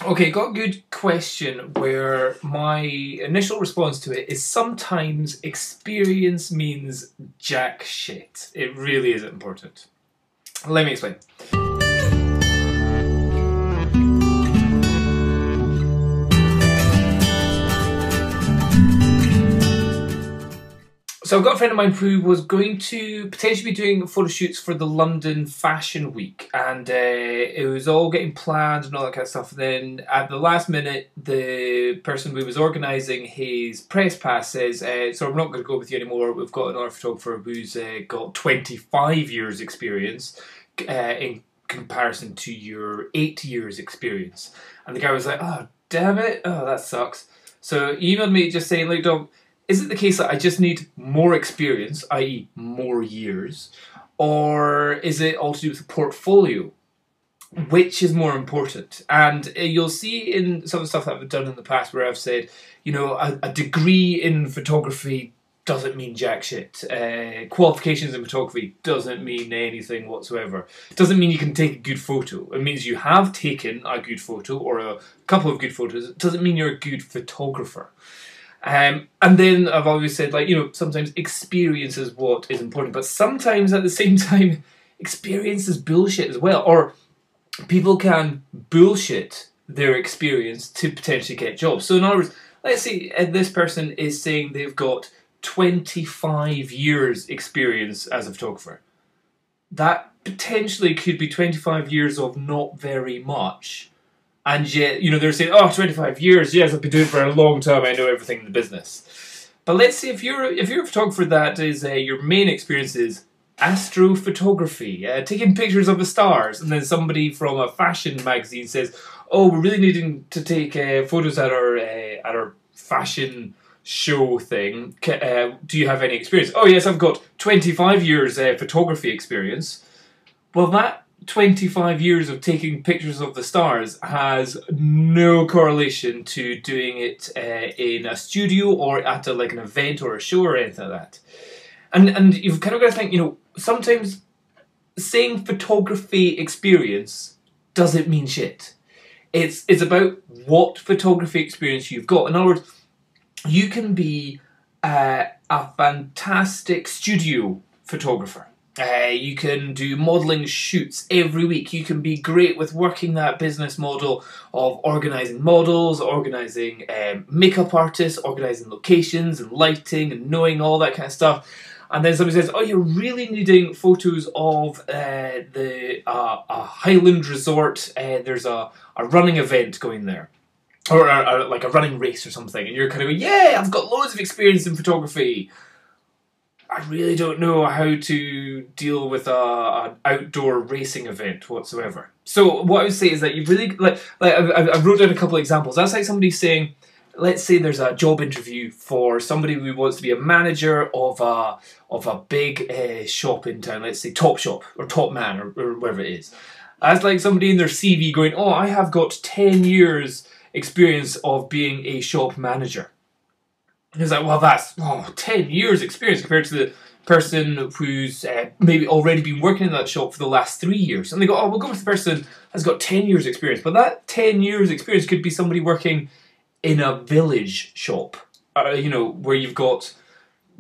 Okay, got a good question where my initial response to it is sometimes experience means jack shit. It really isn't important. Let me explain. So I've got a friend of mine who was going to potentially be doing photo shoots for the London Fashion Week, and it was all getting planned and all that kind of stuff. And then at the last minute, the person who was organising his press pass says, so we're not going to go with you anymore. We've got another photographer who's got 25 years experience in comparison to your 8 years experience. And the guy was like, oh, damn it. Oh, that sucks. So he emailed me just saying, like, Dom, is it the case that I just need more experience, i.e. more years, or is it all to do with the portfolio? Which is more important? And you'll see in some of the stuff that I've done in the past where I've said, you know, a degree in photography doesn't mean jack shit. Qualifications in photography doesn't mean anything whatsoever. It doesn't mean you can take a good photo. It means you have taken a good photo or a couple of good photos. It doesn't mean you're a good photographer. And then I've always said, like, you know, sometimes experience is what is important, but sometimes at the same time, experience is bullshit as well. Or people can bullshit their experience to potentially get jobs. So in other words, let's say this person is saying they've got 25 years experience as a photographer. That potentially could be 25 years of not very much. And yet, you know, they're saying, oh, 25 years, yes, I've been doing it for a long time, I know everything in the business. But let's say if you're a photographer that is, your main experience is astrophotography, taking pictures of the stars, and then somebody from a fashion magazine says, oh, we're really needing to take photos at our fashion show thing. Do you have any experience? Oh, yes, I've got 25 years photography experience. Well, that 25 years of taking pictures of the stars has no correlation to doing it in a studio or at like an event or a show or anything like that. And you've kind of got to think, you know, sometimes saying photography experience doesn't mean shit. It's about what photography experience you've got. In other words, you can be a fantastic studio photographer. You can do modelling shoots every week. You can be great with working that business model of organising models, organising makeup artists, organising locations and lighting and knowing all that kind of stuff. And then somebody says, oh, you're really needing photos of a Highland resort. There's a running event going there. Or like a running race or something. And you're kind of going, yeah, I've got loads of experience in photography. I really don't know how to deal with an outdoor racing event whatsoever. So what I would say is that you really, I wrote down a couple of examples. That's like somebody saying, let's say there's a job interview for somebody who wants to be a manager of a big shop in town, let's say Top Shop or Top Man or whatever it is. That's like somebody in their CV going, oh, I have got 10 years experience of being a shop manager. And it's like, well, that's 10 years experience compared to the person who's maybe already been working in that shop for the last 3 years. And they go, oh, we'll go with the person that's got 10 years experience. But that 10 years experience could be somebody working in a village shop, you know, where you've got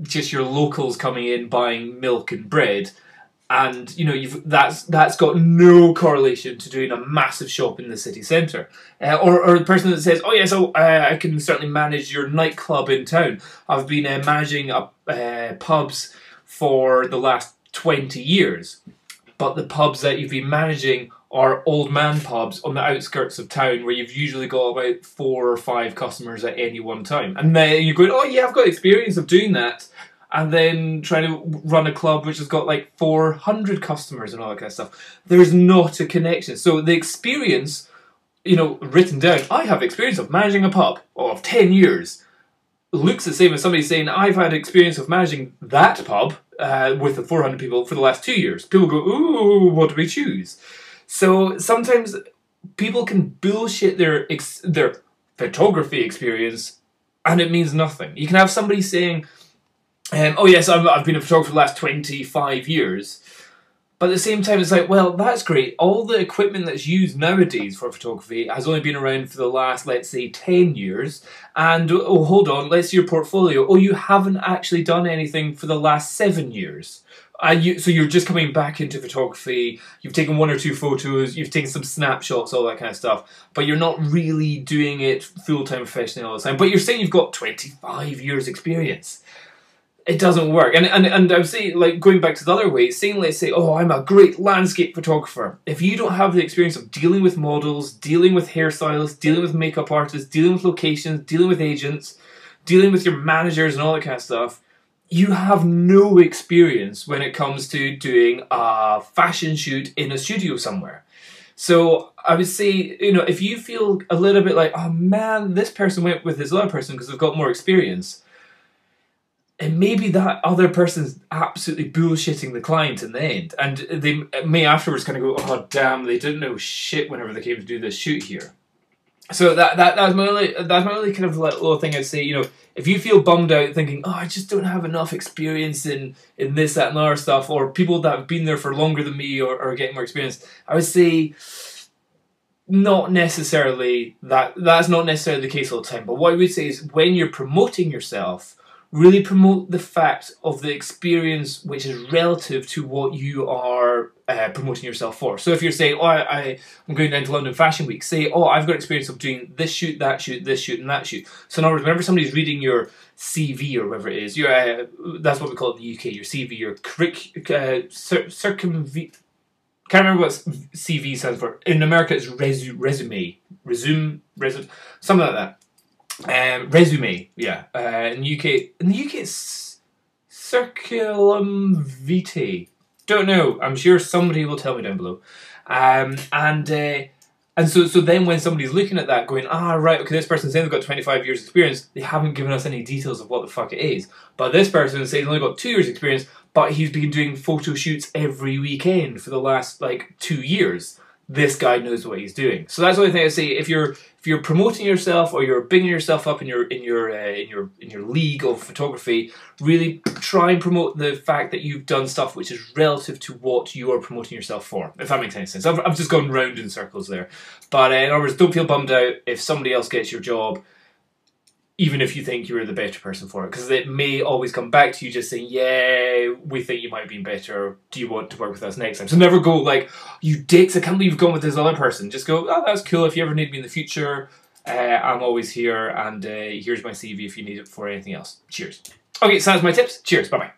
just your locals coming in buying milk and bread. And, you know, that's got no correlation to doing a massive shop in the city centre. Or the person that says, oh yes, I can certainly manage your nightclub in town. I've been managing pubs for the last 20 years. But the pubs that you've been managing are old man pubs on the outskirts of town where you've usually got about 4 or 5 customers at any one time. And then you're going, oh yeah, I've got experience of doing that. And then trying to run a club which has got like 400 customers and all that kind of stuff. There's not a connection. So the experience, you know, written down, I have experience of managing a pub of 10 years, looks the same as somebody saying, I've had experience of managing that pub with the 400 people for the last 2 years. People go, ooh, what do we choose? So sometimes people can bullshit their photography experience and it means nothing. You can have somebody saying, oh yes, I've been a photographer for the last 25 years. But at the same time, it's like, well, that's great. All the equipment that's used nowadays for photography has only been around for the last, let's say, 10 years. And, oh, hold on, let's see your portfolio. Oh, you haven't actually done anything for the last 7 years. So you're just coming back into photography, you've taken 1 or 2 photos, you've taken some snapshots, all that kind of stuff, but you're not really doing it full-time professionally all the time. But you're saying you've got 25 years experience. It doesn't work. And I would say, like, going back to the other way, saying, let's say, oh, I'm a great landscape photographer. If you don't have the experience of dealing with models, dealing with hairstylists, dealing with makeup artists, dealing with locations, dealing with agents, dealing with your managers and all that kind of stuff, you have no experience when it comes to doing a fashion shoot in a studio somewhere. So I would say, you know, if you feel a little bit like, oh man, this person went with this other person because they've got more experience, and maybe that other person's absolutely bullshitting the client in the end. And they may afterwards kind of go, oh damn, they didn't know shit whenever they came to do this shoot here. So that's my only kind of like little thing I'd say, you know, if you feel bummed out thinking, oh, I just don't have enough experience in this, that and other stuff, or people that have been there for longer than me or are getting more experience, I would say not necessarily that's not necessarily the case all the time. But what I would say is when you're promoting yourself, really promote the fact of the experience which is relative to what you are promoting yourself for. So if you're saying, oh, I'm going down to London Fashion Week, say, oh, I've got experience of doing this shoot, that shoot, this shoot, and that shoot. So in other words, whenever somebody's reading your CV or whatever it is, that's what we call it in the UK, your CV, your can't remember what CV stands for. In America, it's resume, something like that. Resume, yeah. In the UK it's circulum vitae. Don't know. I'm sure somebody will tell me down below. And so then when somebody's looking at that, going, ah, right, okay, this person's saying they've got 25 years experience. They haven't given us any details of what the fuck it is. But this person is saying he's only got 2 years experience, but he's been doing photo shoots every weekend for the last like 2 years. This guy knows what he's doing. So that's the only thing I say. If you're promoting yourself or you're bigging yourself up in your league of photography, really try and promote the fact that you've done stuff which is relative to what you are promoting yourself for. If that makes any sense. I've just gone round in circles there. But in other words, don't feel bummed out if somebody else gets your job, even if you think you're the better person for it, because it may always come back to you just saying, yeah, we think you might have been better, do you want to work with us next time? So never go like, you dicks, I can't believe you've gone with this other person. Just go, oh, that's cool, if you ever need me in the future, I'm always here, and here's my CV if you need it for anything else. Cheers. Okay, so that's my tips. Cheers, bye-bye.